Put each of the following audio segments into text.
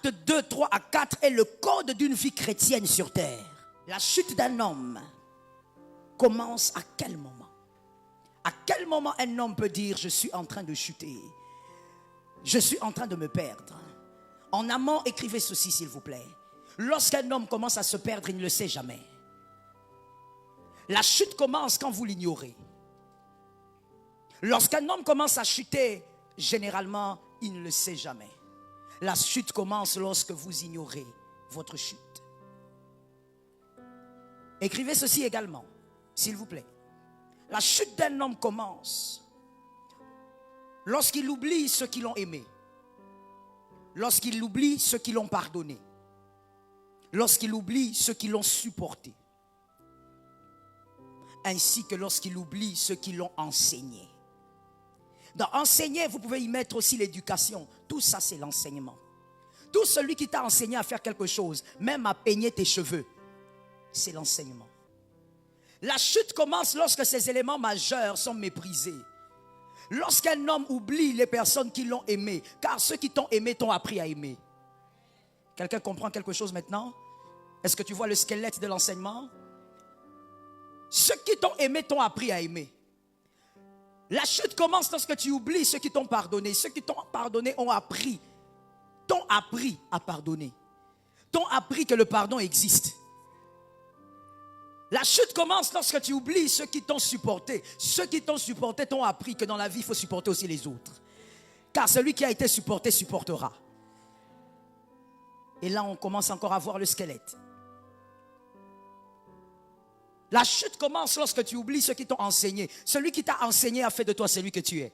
Acte 2, 3 à 4 est le code d'une vie chrétienne sur terre. La chute d'un homme commence à quel moment? À quel moment un homme peut dire je suis en train de chuter? Je suis en train de me perdre. En amont, écrivez ceci s'il vous plaît. Lorsqu'un homme commence à se perdre, il ne le sait jamais. La chute commence quand vous l'ignorez. Lorsqu'un homme commence à chuter, généralement, il ne le sait jamais. La chute commence lorsque vous ignorez votre chute. Écrivez ceci également, s'il vous plaît. La chute d'un homme commence lorsqu'il oublie ceux qui l'ont aimé, lorsqu'il oublie ceux qui l'ont pardonné, lorsqu'il oublie ceux qui l'ont supporté, ainsi que lorsqu'il oublie ceux qui l'ont enseigné. Dans enseigner, vous pouvez y mettre aussi l'éducation. Tout ça, c'est l'enseignement. Tout celui qui t'a enseigné à faire quelque chose, même à peigner tes cheveux, c'est l'enseignement. La chute commence lorsque ces éléments majeurs sont méprisés. Lorsqu'un homme oublie les personnes qui l'ont aimé, car ceux qui t'ont aimé t'ont appris à aimer. Quelqu'un comprend quelque chose maintenant? Est-ce que tu vois le squelette de l'enseignement? Ceux qui t'ont aimé t'ont appris à aimer. La chute commence lorsque tu oublies ceux qui t'ont pardonné. Ceux qui t'ont pardonné t'ont appris à pardonner. T'ont appris que le pardon existe. La chute commence lorsque tu oublies ceux qui t'ont supporté. Ceux qui t'ont supporté t'ont appris que dans la vie, il faut supporter aussi les autres. Car celui qui a été supporté, supportera. Et là, on commence encore à voir le squelette. La chute commence lorsque tu oublies ceux qui t'ont enseigné. Celui qui t'a enseigné a fait de toi celui que tu es.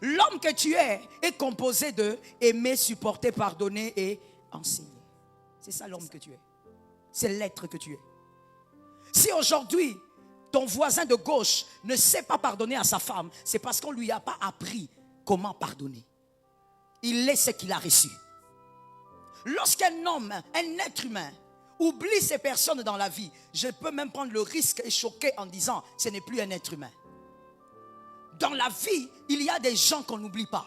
L'homme que tu es est composé de aimer, supporter, pardonner et enseigner. C'est ça l'homme que tu es. C'est l'être que tu es. Si aujourd'hui, ton voisin de gauche ne sait pas pardonner à sa femme, c'est parce qu'on ne lui a pas appris comment pardonner. Il est ce qu'il a reçu. Lorsqu'un homme, un être humain, oublie ces personnes dans la vie, je peux même prendre le risque et choquer en disant, ce n'est plus un être humain. Dans la vie, il y a des gens qu'on n'oublie pas.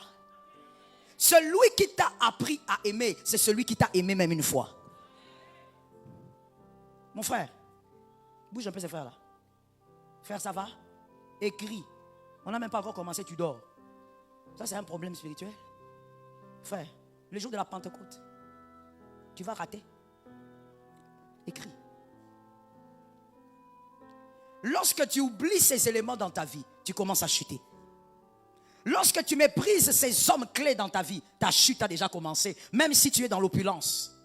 Celui qui t'a appris à aimer, c'est celui qui t'a aimé même une fois. Mon frère, bouge un peu ces frères-là. Frère, ça va? Écris. On n'a même pas encore commencé, tu dors. Ça, c'est un problème spirituel. Frère, le jour de la Pentecôte, tu vas rater. Écris. Lorsque tu oublies ces éléments dans ta vie, tu commences à chuter. Lorsque tu méprises ces hommes clés dans ta vie, ta chute a déjà commencé, même si tu es dans l'opulence.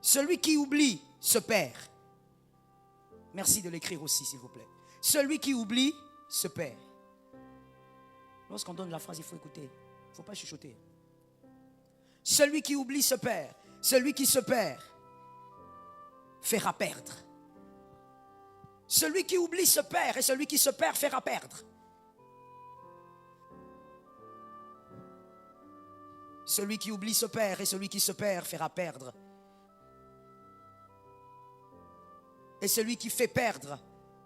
Celui qui oublie se perd. Merci de l'écrire aussi, s'il vous plaît. Celui qui oublie se perd. Lorsqu'on donne la phrase, il faut écouter. Il ne faut pas chuchoter. Celui qui oublie se perd. Celui qui se perd fera perdre. Celui qui oublie se perd et celui qui se perd fera perdre. Celui qui oublie se perd et celui qui se perd fera perdre. Et celui qui fait perdre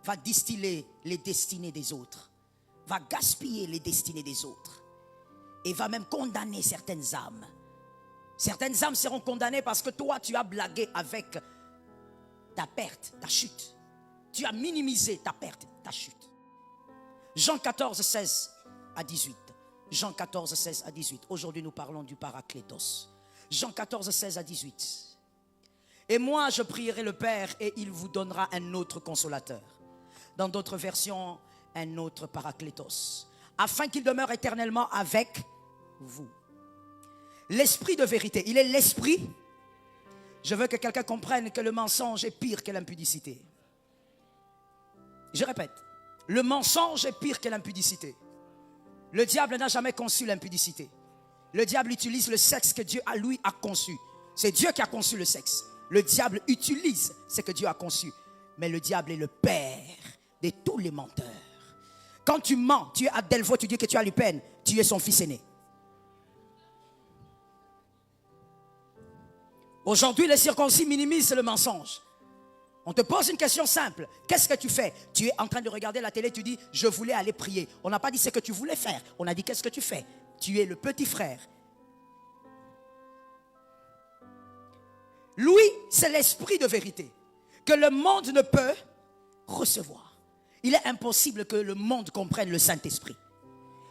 va distiller les destinées des autres, va gaspiller les destinées des autres et va même condamner certaines âmes. Certaines âmes seront condamnées parce que toi, tu as blagué avec ta perte, ta chute. Tu as minimisé ta perte, ta chute. Jean 14, 16 à 18. Jean 14, 16 à 18. Aujourd'hui, nous parlons du Paraklétos. Jean 14, 16 à 18. Et moi, je prierai le Père et il vous donnera un autre consolateur. Dans d'autres versions, un autre Paraklétos. Afin qu'il demeure éternellement avec vous. L'esprit de vérité, il est l'esprit. Je veux que quelqu'un comprenne que le mensonge est pire que l'impudicité. Je répète, le mensonge est pire que l'impudicité. Le diable n'a jamais conçu l'impudicité. Le diable utilise le sexe que Dieu lui a conçu. C'est Dieu qui a conçu le sexe. Le diable utilise ce que Dieu a conçu. Mais le diable est le père de tous les menteurs. Quand tu mens, tu es à Delvaux, tu dis que tu as l'UPN, tu es son fils aîné. Aujourd'hui, les circoncis minimisent le mensonge. On te pose une question simple. Qu'est-ce que tu fais? Tu es en train de regarder la télé, tu dis, je voulais aller prier. On n'a pas dit ce que tu voulais faire. On a dit, qu'est-ce que tu fais? Tu es le petit frère. Lui, c'est l'esprit de vérité que le monde ne peut recevoir. Il est impossible que le monde comprenne le Saint-Esprit.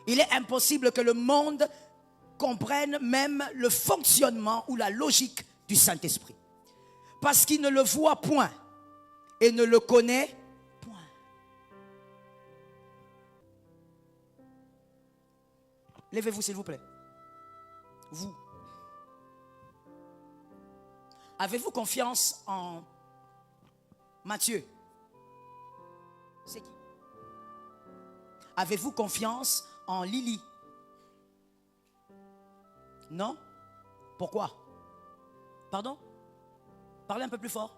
Il est impossible que le monde comprenne même le fonctionnement ou la logique du Saint-Esprit. Parce qu'il ne le voit point et ne le connaît point. Levez-vous s'il vous plaît. Vous. Avez-vous confiance en Matthieu? C'est qui? Avez-vous confiance en Lily? Non? Pourquoi? Pardon? Parlez un peu plus fort.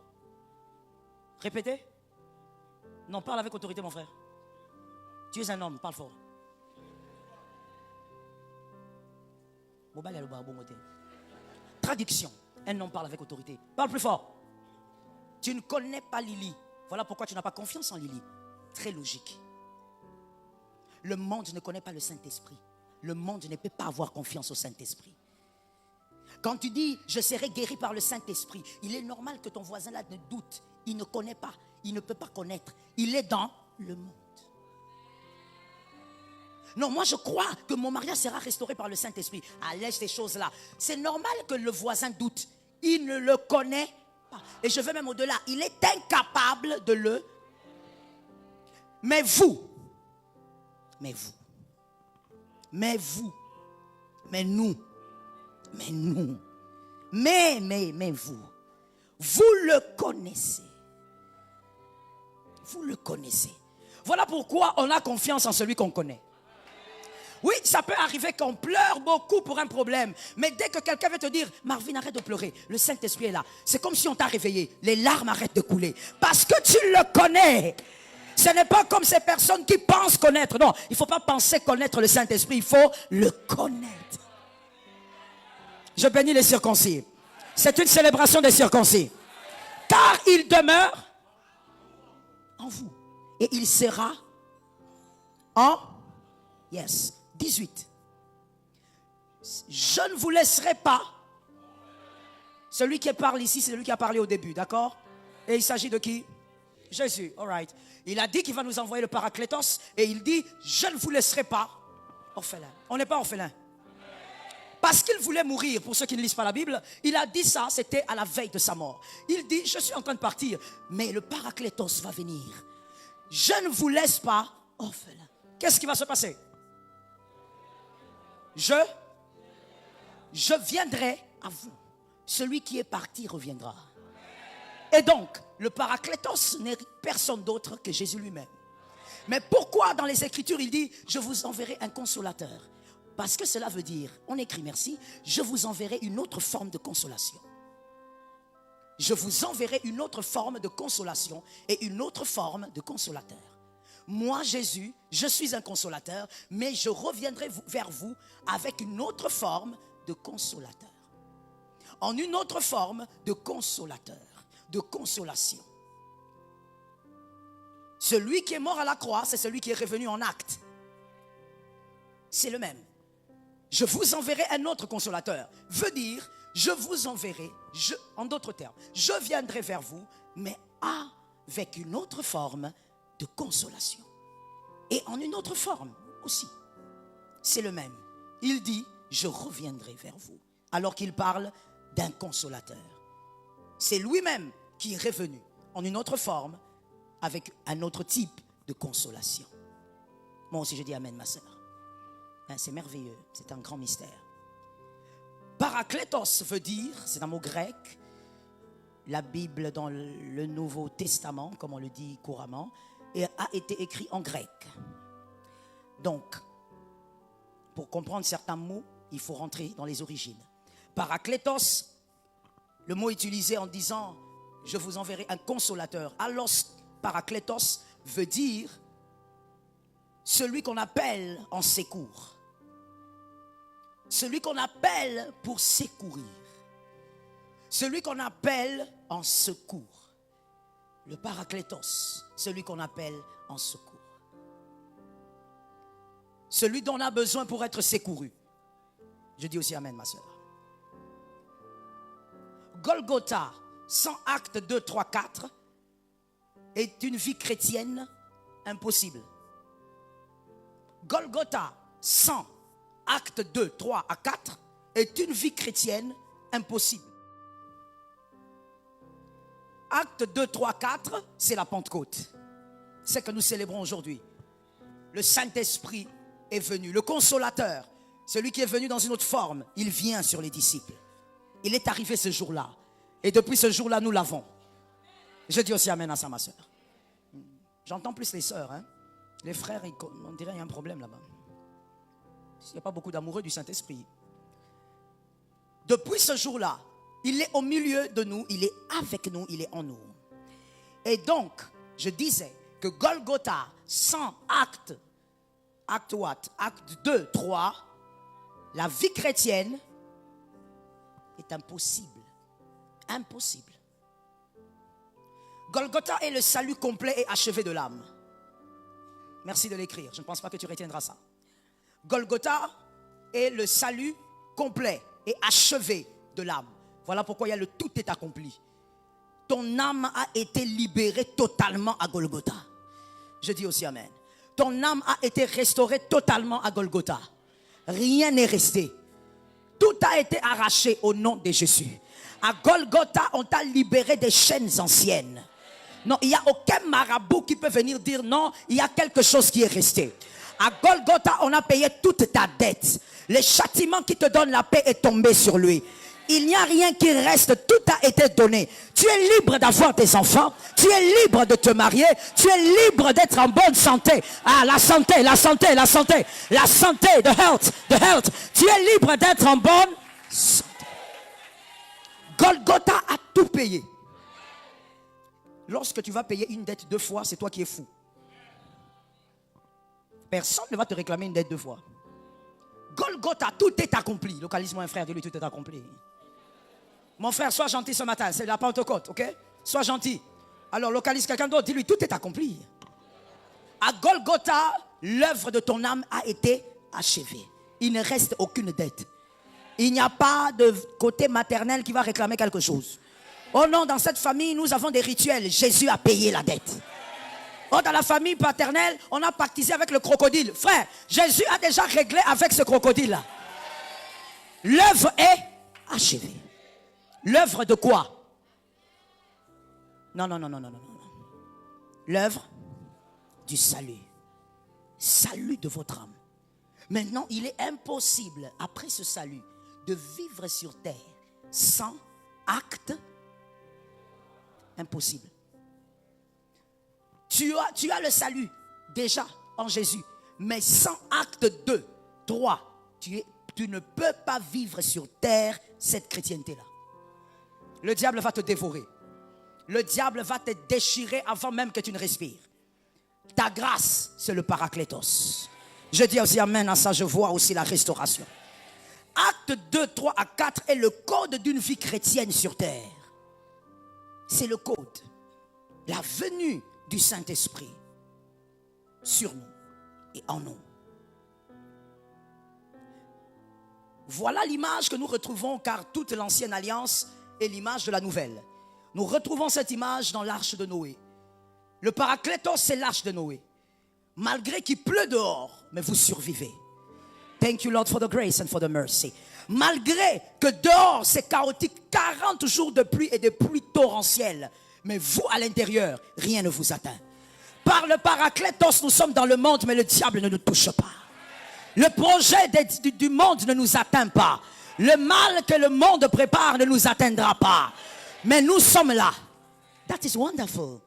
Répétez. Non, parle avec autorité, mon frère. Tu es un homme, parle fort. Traduction. Un homme parle avec autorité. Parle plus fort. Tu ne connais pas Lily. Voilà pourquoi tu n'as pas confiance en Lily. Très logique. Le monde ne connaît pas le Saint-Esprit. Le monde ne peut pas avoir confiance au Saint-Esprit. Quand tu dis, je serai guéri par le Saint-Esprit, il est normal que ton voisin là ne doute. Il ne connaît pas. Il ne peut pas connaître. Il est dans le monde. Non, moi je crois que mon mariage sera restauré par le Saint-Esprit. Allège ces choses-là. C'est normal que le voisin doute. Il ne le connaît pas. Et je vais même au-delà. Il est incapable de le... Mais vous, mais nous, vous le connaissez. Vous le connaissez. Voilà pourquoi on a confiance en celui qu'on connaît. Oui, ça peut arriver qu'on pleure beaucoup pour un problème. Mais dès que quelqu'un veut te dire, Marvin, arrête de pleurer. Le Saint-Esprit est là. C'est comme si on t'a réveillé. Les larmes arrêtent de couler. Parce que tu le connais. Ce n'est pas comme ces personnes qui pensent connaître. Non, il ne faut pas penser connaître le Saint-Esprit. Il faut le connaître. Je bénis les circoncis. C'est une célébration des circoncis. Car il demeure en vous. Et il sera en... Yes. 18. Je ne vous laisserai pas. Celui qui parle ici, c'est celui qui a parlé au début, d'accord? Et il s'agit de qui? Jésus, all right. Il a dit qu'il va nous envoyer le Paraclétos et il dit, je ne vous laisserai pas orphelin. On n'est pas orphelin. Parce qu'il voulait mourir, pour ceux qui ne lisent pas la Bible, il a dit ça, c'était à la veille de sa mort. Il dit, je suis en train de partir, mais le Paraclétos va venir. Je ne vous laisse pas orphelin. Qu'est-ce qui va se passer? Je viendrai à vous. Celui qui est parti reviendra. Et donc, le Paraclétos n'est personne d'autre que Jésus lui-même. Mais pourquoi dans les Écritures il dit, je vous enverrai un consolateur? Parce que cela veut dire, on écrit merci, je vous enverrai une autre forme de consolation. Je vous enverrai une autre forme de consolation et une autre forme de consolateur. Moi, Jésus, je suis un consolateur, mais je reviendrai vers vous avec une autre forme de consolateur. En une autre forme de consolateur, de consolation. Celui qui est mort à la croix, c'est celui qui est revenu en acte. C'est le même. Je vous enverrai un autre consolateur. Veut dire, je vous enverrai, en d'autres termes, je viendrai vers vous, mais avec une autre forme de consolation. Et en une autre forme aussi. C'est le même. Il dit, je reviendrai vers vous. Alors qu'il parle d'un consolateur. C'est lui-même qui est revenu en une autre forme avec un autre type de consolation. Moi aussi je dis amen, ma sœur. C'est merveilleux, c'est un grand mystère. Parakletos veut dire, c'est un mot grec, la Bible dans le Nouveau Testament, comme on le dit couramment, et a été écrit en grec. Donc, pour comprendre certains mots, il faut rentrer dans les origines. Parakletos, le mot utilisé en disant, je vous enverrai un consolateur. Alors, Parakletos veut dire celui qu'on appelle en secours. Celui qu'on appelle pour secourir. Celui qu'on appelle en secours. Le Paraclétos, celui qu'on appelle en secours. Celui dont on a besoin pour être secouru. Je dis aussi amen, ma soeur. Golgotha, sans acte 2, 3, 4, est une vie chrétienne impossible. Golgotha, sans acte 2, 3 à 4, est une vie chrétienne impossible. Acte 2, 3, 4, c'est la Pentecôte. C'est ce que nous célébrons aujourd'hui. Le Saint-Esprit est venu, le Consolateur, celui qui est venu dans une autre forme, il vient sur les disciples. Il est arrivé ce jour-là. Et depuis ce jour-là, nous l'avons. Je dis aussi amen à ça, ma soeur. J'entends plus les sœurs. Hein? Les frères, on dirait qu'il y a un problème là-bas. Il n'y a pas beaucoup d'amoureux du Saint-Esprit. Depuis ce jour-là, il est au milieu de nous, il est avec nous, il est en nous. Et donc, je disais que Golgotha, sans acte, acte what? Acte 2, 3, la vie chrétienne est impossible. Impossible. Golgotha est le salut complet et achevé de l'âme. Merci de l'écrire, je ne pense pas que tu retiendras ça. Golgotha est le salut complet et achevé de l'âme. Voilà pourquoi il y a le tout est accompli. Ton âme a été libérée totalement à Golgotha. Je dis aussi amen. Ton âme a été restaurée totalement à Golgotha. Rien n'est resté. Tout a été arraché au nom de Jésus. À Golgotha, on t'a libéré des chaînes anciennes. Non, il n'y a aucun marabout qui peut venir dire non, il y a quelque chose qui est resté. À Golgotha, on a payé toute ta dette. Le châtiment qui te donne la paix est tombé sur lui. Il n'y a rien qui reste, tout a été donné. Tu es libre d'avoir des enfants, tu es libre de te marier, tu es libre d'être en bonne santé. Ah, la santé, la santé, la santé, la santé, the health. Tu es libre d'être en bonne santé. Golgotha a tout payé. Lorsque tu vas payer une dette 2 fois, c'est toi qui es fou. Personne ne va te réclamer une dette 2 fois. Golgotha, tout est accompli. Localise-moi un frère, dis-lui tout est accompli. Mon frère, sois gentil ce matin, c'est la Pentecôte, ok? Sois gentil. Alors localise quelqu'un d'autre, dis-lui tout est accompli. À Golgotha, l'œuvre de ton âme a été achevée. Il ne reste aucune dette. Il n'y a pas de côté maternel qui va réclamer quelque chose. Oh non, dans cette famille, nous avons des rituels. Jésus a payé la dette. Oh, dans la famille paternelle, on a pactisé avec le crocodile. Frère, Jésus a déjà réglé avec ce crocodile-là. L'œuvre est achevée. L'œuvre de quoi? Non. L'œuvre du salut. Salut de votre âme. Maintenant, il est impossible, après ce salut, de vivre sur terre sans acte. Impossible. Tu as le salut déjà en Jésus, mais sans acte 2, 3, tu ne peux pas vivre sur terre cette chrétienté-là. Le diable va te dévorer. Le diable va te déchirer avant même que tu ne respires. Ta grâce, c'est le Paraclétos. Je dis aussi amen à ça, je vois aussi la restauration. Acte 2, 3 à 4 est le code d'une vie chrétienne sur terre. C'est le code. La venue du Saint-Esprit sur nous et en nous. Voilà l'image que nous retrouvons, car toute l'ancienne alliance est l'image de la nouvelle. Nous retrouvons cette image dans l'arche de Noé. Le Paraclétos, c'est l'arche de Noé. Malgré qu'il pleut dehors, mais vous survivez. Thank you Lord for the grace and for the mercy. Malgré que dehors c'est chaotique, 40 jours de pluie et de pluie torrentielle, mais vous à l'intérieur, rien ne vous atteint. Par le Paraclétos, nous sommes dans le monde, mais le diable ne nous touche pas. Le projet du monde ne nous atteint pas. Le mal que le monde prépare ne nous atteindra pas. Mais nous sommes là. That is wonderful.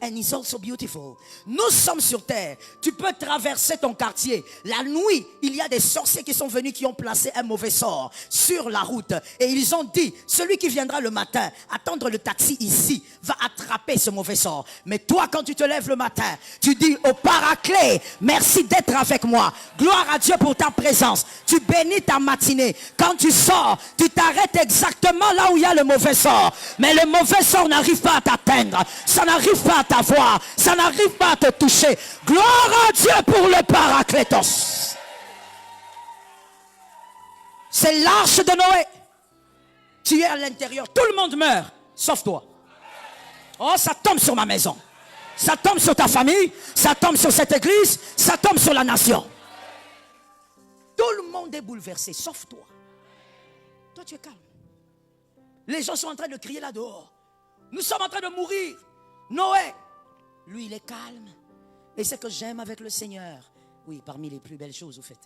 and is also beautiful. Nous sommes sur terre. Tu peux traverser ton quartier. La nuit, il y a des sorciers qui sont venus, qui ont placé un mauvais sort sur la route. Et ils ont dit, celui qui viendra le matin, attendre le taxi ici, va attraper ce mauvais sort. Mais toi, quand tu te lèves le matin, tu dis au Paraclet, merci d'être avec moi. Gloire à Dieu pour ta présence. Tu bénis ta matinée. Quand tu sors, tu t'arrêtes exactement là où il y a le mauvais sort. Mais le mauvais sort n'arrive pas à t'atteindre. Ça n'arrive pas à t'avoir. Ça n'arrive pas à te toucher. Gloire à Dieu pour le Paraclétos. C'est l'arche de Noé. Tu es à l'intérieur. Tout le monde meurt, sauf toi. Oh, ça tombe sur ma maison. Ça tombe sur ta famille. Ça tombe sur cette église. Ça tombe sur la nation. Tout le monde est bouleversé, sauf toi. Toi, tu es calme. Les gens sont en train de crier là dehors. Nous sommes en train de mourir. Noé, lui, il est calme. Et c'est que j'aime avec le Seigneur. Oui, parmi les plus belles choses, au fait.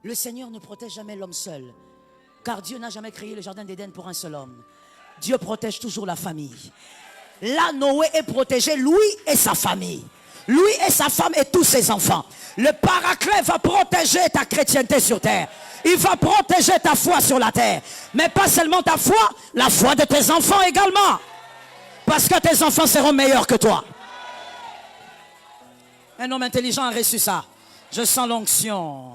Le Seigneur ne protège jamais l'homme seul. Car Dieu n'a jamais créé le jardin d'Éden pour un seul homme. Dieu protège toujours la famille. Là, Noé est protégé, lui et sa famille. Lui et sa femme et tous ses enfants. Le Paraclet va protéger ta chrétienté sur terre. Il va protéger ta foi sur la terre. Mais pas seulement ta foi, la foi de tes enfants également. Parce que tes enfants seront meilleurs que toi. Un homme intelligent a reçu ça. Je sens l'onction.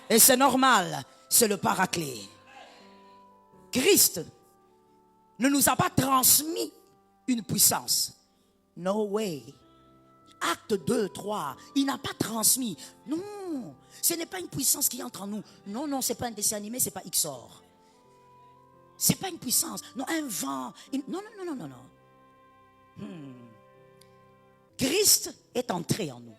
Et c'est normal, c'est le Paraclet. Christ ne nous a pas transmis une puissance. No way. Acte 2, 3, il n'a pas transmis. Non, ce n'est pas une puissance qui entre en nous. Non, non, ce n'est pas un dessin animé, ce n'est pas XOR. Ce n'est pas une puissance. Non, un vent. Non, non, non, non, non. Christ est entré en nous.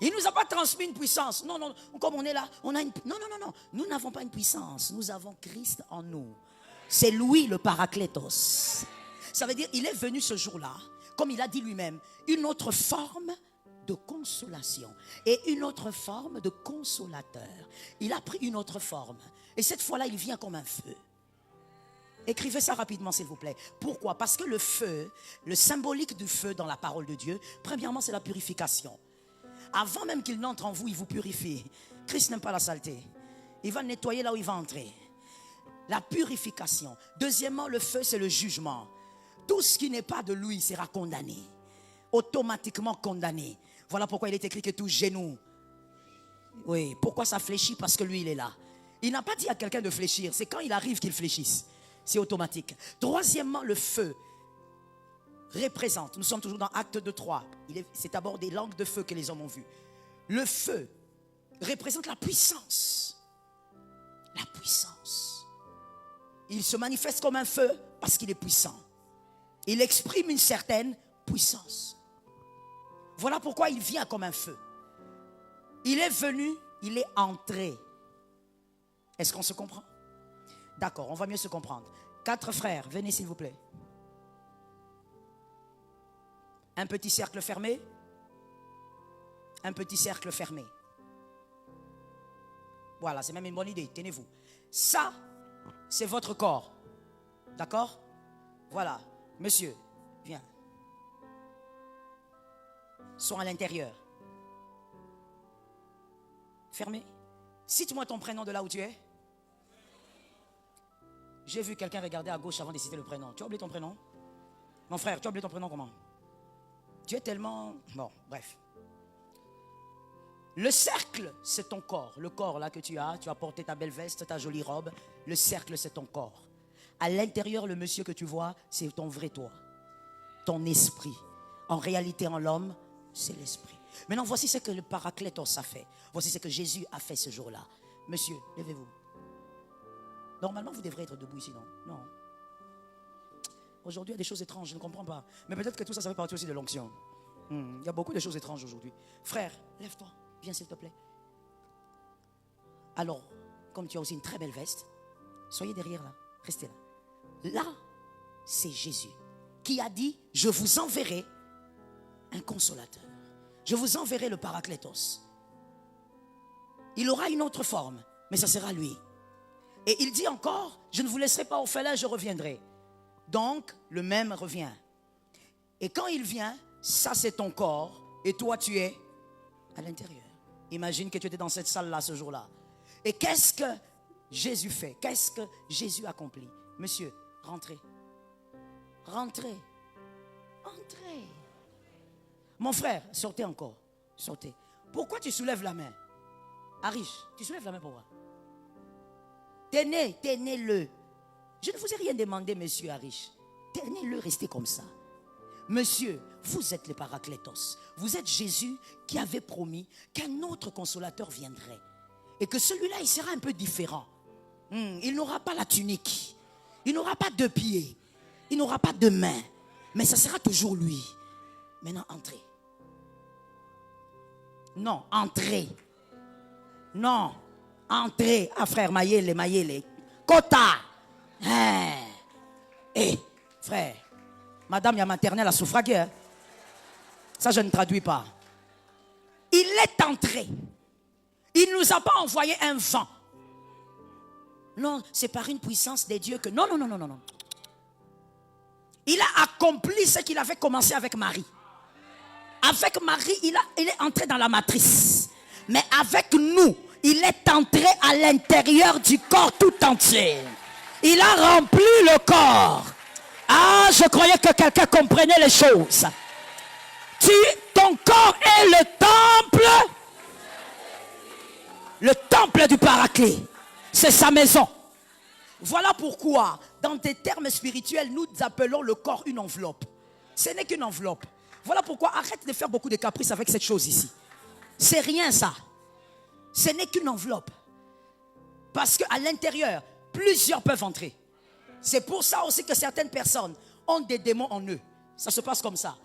Il ne nous a pas transmis une puissance. Non, non, comme on est là, on a une... Non, non, non, non. Nous n'avons pas une puissance. Nous avons Christ en nous. C'est lui le Paraclétos. Ça veut dire, il est venu ce jour-là, comme il a dit lui-même, une autre forme de consolation et une autre forme de consolateur. Il a pris une autre forme. Et cette fois-là, il vient comme un feu. Écrivez ça rapidement, s'il vous plaît. Pourquoi? Parce que le feu, le symbolique du feu dans la parole de Dieu, premièrement, c'est la purification. Avant même qu'il n'entre en vous, il vous purifie. Christ n'aime pas la saleté. Il va nettoyer là où il va entrer. La purification. Deuxièmement, le feu, c'est le jugement. Tout ce qui n'est pas de lui sera condamné. Automatiquement condamné. Voilà pourquoi il est écrit que tout genou. Oui, pourquoi ça fléchit? Parce que lui, il est là. Il n'a pas dit à quelqu'un de fléchir. C'est quand il arrive qu'il fléchisse. C'est automatique. Troisièmement, le feu représente. Nous sommes toujours dans Acte 2:3. C'est d'abord des langues de feu que les hommes ont vues. Le feu représente la puissance. La puissance. Il se manifeste comme un feu parce qu'il est puissant. Il exprime une certaine puissance. Voilà pourquoi il vient comme un feu. Il est venu, il est entré. Est-ce qu'on se comprend? D'accord, on va mieux se comprendre. 4 frères, venez s'il vous plaît. Un petit cercle fermé. Un petit cercle fermé. Voilà, c'est même une bonne idée, tenez-vous. Ça, c'est votre corps. D'accord? Voilà. Monsieur, viens. Sois à l'intérieur. Fermé. Cite-moi ton prénom de là où tu es. J'ai vu quelqu'un regarder à gauche avant de citer le prénom. Tu as oublié ton prénom? Mon frère, tu as oublié ton prénom comment? Tu es tellement... Bon, bref. Le cercle, c'est ton corps. Le corps là que tu as porté ta belle veste, ta jolie robe. Le cercle, c'est ton corps. À l'intérieur, le monsieur que tu vois, c'est ton vrai toi. Ton esprit. En réalité, en l'homme, c'est l'esprit. Maintenant, voici ce que le Paraclétos a fait. Voici ce que Jésus a fait ce jour-là. Monsieur, levez-vous. Normalement, vous devrez être debout ici, non? Non. Aujourd'hui, il y a des choses étranges, je ne comprends pas. Mais peut-être que tout ça, ça fait partie aussi de l'onction. Il y a beaucoup de choses étranges aujourd'hui. Frère, lève-toi. Viens, s'il te plaît. Alors, comme tu as aussi une très belle veste, soyez derrière là. Restez là. Là, c'est Jésus qui a dit, je vous enverrai un consolateur. Je vous enverrai le Paraclétos. Il aura une autre forme, mais ça sera lui. Et il dit encore, je ne vous laisserai pas orphelin, je reviendrai. Donc, le même revient. Et quand il vient, ça c'est ton corps. Et toi tu es à l'intérieur. Imagine que tu étais dans cette salle-là ce jour-là. Et qu'est-ce que Jésus fait? Qu'est-ce que Jésus accomplit? Monsieur, rentrez. Rentrez. Entrez. Mon frère, sortez encore. Sortez. Pourquoi tu soulèves la main? Arish, tu soulèves la main pourquoi? Tenez-le. Je ne vous ai rien demandé, monsieur Arish. Tenez-le, restez comme ça. Monsieur, vous êtes le Paraclétos. Vous êtes Jésus qui avait promis qu'un autre consolateur viendrait. Et que celui-là, il sera un peu différent. Il n'aura pas la tunique. Il n'aura pas deux pieds. Il n'aura pas deux mains. Mais ça sera toujours lui. Maintenant, entrez. Non, entrez. Non, entrez. Ah frère, maillez-les. Kota. Frère. Madame, il y a maternelle à souffraguer. Hein? Ça, je ne traduis pas. Il est entré. Il ne nous a pas envoyé un vent. Non, c'est par une puissance des dieux que... Non. Il a accompli ce qu'il avait commencé avec Marie. Avec Marie, il est entré dans la matrice. Mais avec nous, il est entré à l'intérieur du corps tout entier. Il a rempli le corps. Ah, je croyais que quelqu'un comprenait les choses. Ton corps est le temple du Paraclet. C'est sa maison. Voilà pourquoi, dans des termes spirituels, nous appelons le corps une enveloppe. Ce n'est qu'une enveloppe. Voilà pourquoi arrête de faire beaucoup de caprices avec cette chose ici. C'est rien ça. Ce n'est qu'une enveloppe. Parce qu'à l'intérieur, plusieurs peuvent entrer. C'est pour ça aussi que certaines personnes ont des démons en eux. Ça se passe comme ça.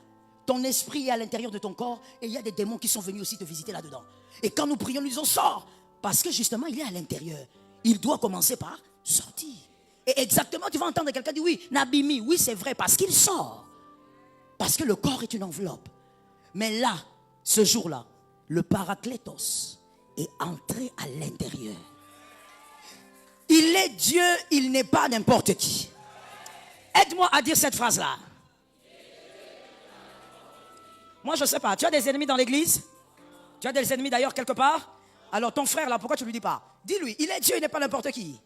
Ton esprit est à l'intérieur de ton corps et il y a des démons qui sont venus aussi te visiter là-dedans. Et quand nous prions, nous disons sors. Parce que justement, il est à l'intérieur. Il doit commencer par sortir. Et exactement, tu vas entendre quelqu'un dire oui, Nabimi, oui c'est vrai, parce qu'il sort. Parce que le corps est une enveloppe. Mais là, ce jour-là, le Paraclétos est entré à l'intérieur. Il est Dieu, il n'est pas n'importe qui. Aide-moi à dire cette phrase-là. Moi, je ne sais pas. Tu as des ennemis dans l'église? Tu as des ennemis d'ailleurs quelque part? Alors ton frère là, pourquoi tu ne lui dis pas? Dis-lui, il est Dieu, il n'est pas n'importe qui.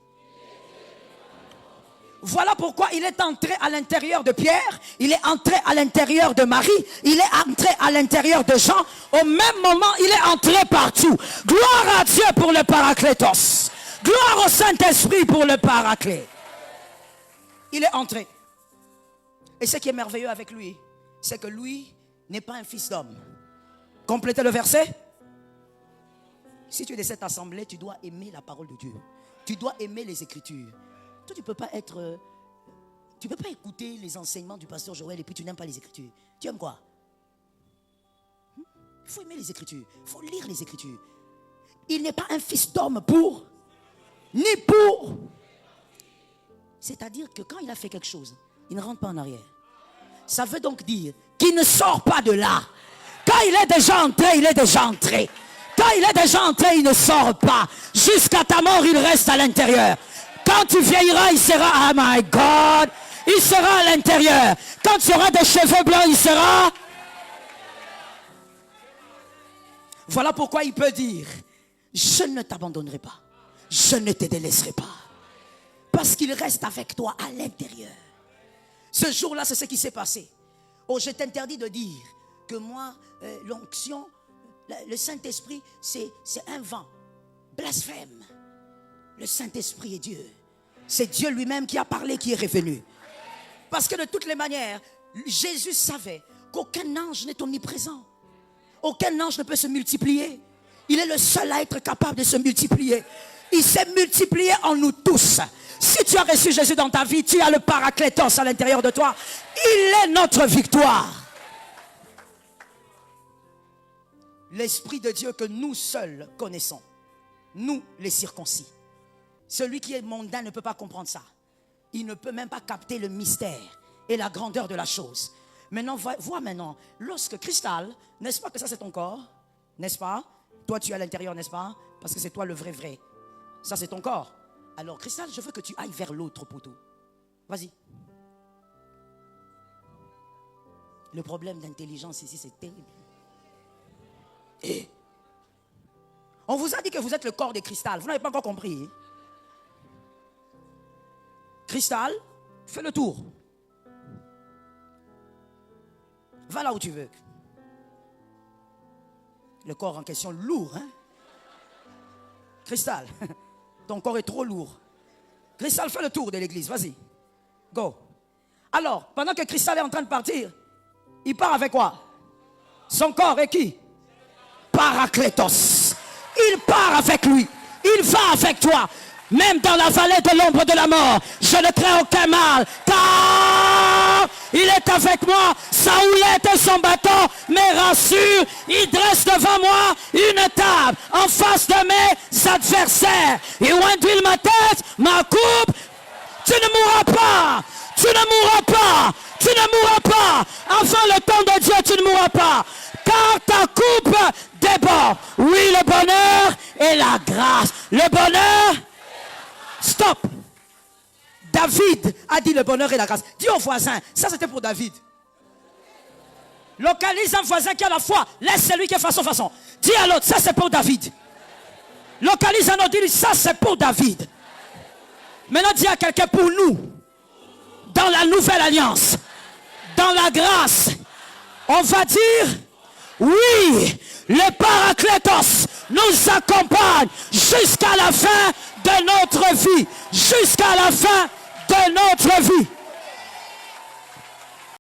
Voilà pourquoi il est entré à l'intérieur de Pierre, il est entré à l'intérieur de Marie, il est entré à l'intérieur de Jean. Au même moment, il est entré partout. Gloire à Dieu pour le Paraclétos. Gloire au Saint-Esprit pour le Paraclet. Il est entré. Et ce qui est merveilleux avec lui, c'est que lui n'est pas un fils d'homme. Complétez le verset. Si tu es de cette assemblée, tu dois aimer la parole de Dieu. Tu dois aimer les Écritures. Toi, tu ne peux pas être... Tu ne peux pas écouter les enseignements du pasteur Joël et puis tu n'aimes pas les Écritures. Tu aimes quoi? Il faut aimer les Écritures. Il faut lire les Écritures. Il n'est pas un fils d'homme pour... Ni pour... C'est-à-dire que quand il a fait quelque chose, il ne rentre pas en arrière. Ça veut donc dire qu'il ne sort pas de là. Quand il est déjà entré, il est déjà entré. Quand il est déjà entré, il ne sort pas. Jusqu'à ta mort, il reste à l'intérieur. Quand tu vieilliras, il sera, oh my God, il sera à l'intérieur. Quand tu auras des cheveux blancs, il sera... Voilà pourquoi il peut dire, je ne t'abandonnerai pas. Je ne te délaisserai pas. Parce qu'il reste avec toi à l'intérieur. Ce jour-là, c'est ce qui s'est passé. Oh, je t'interdis de dire que moi, l'onction, le Saint-Esprit, c'est un vent. Blasphème. Le Saint-Esprit est Dieu. C'est Dieu lui-même qui a parlé, qui est revenu. Parce que de toutes les manières, Jésus savait qu'aucun ange n'est omniprésent. Aucun ange ne peut se multiplier. Il est le seul à être capable de se multiplier. Il s'est multiplié en nous tous. Si tu as reçu Jésus dans ta vie, tu as le Paraclétos à l'intérieur de toi. Il est notre victoire. L'Esprit de Dieu que nous seuls connaissons. Nous, les circoncis. Celui qui est mondain ne peut pas comprendre ça. Il ne peut même pas capter le mystère et la grandeur de la chose. Maintenant, vois maintenant, lorsque Cristal, n'est-ce pas que ça c'est ton corps? N'est-ce pas? Toi tu es à l'intérieur, n'est-ce pas? Parce que c'est toi le vrai. Ça c'est ton corps. Alors Cristal, je veux que tu ailles vers l'autre poteau. Vas-y. Le problème d'intelligence ici, c'est terrible. Et on vous a dit que vous êtes le corps de cristal. Vous n'avez pas encore compris. Cristal, fais le tour. Va là où tu veux. Le corps en question, lourd, hein? Cristal, ton corps est trop lourd. Cristal, fais le tour de l'église, vas-y. Go. Alors, pendant que Cristal est en train de partir, il part avec quoi? Son corps est qui? Paraclétos. Il part avec lui. Il va avec toi. Même dans la vallée de l'ombre de la mort, je ne crains aucun mal, car il est avec moi. Sa houlette et son bâton me rassurent. Il dresse devant moi une table en face de mes adversaires. Il ondule ma tête, ma coupe. Tu ne mourras pas. Tu ne mourras pas. Tu ne mourras pas. Avant le temps de Dieu, tu ne mourras pas. Car ta coupe déborde. Oui, le bonheur et la grâce. Le bonheur. Stop. David a dit le bonheur et la grâce. Dis au voisin, ça c'était pour David. Localise un voisin qui a la foi. Laisse celui qui est façon. Dis à l'autre, ça c'est pour David. Localise un autre, dis ça c'est pour David. Maintenant dis à quelqu'un pour nous. Dans la nouvelle alliance. Dans la grâce. On va dire, oui, le Paraclétos nous accompagne jusqu'à la fin de notre vie. Jusqu'à la fin de notre vie.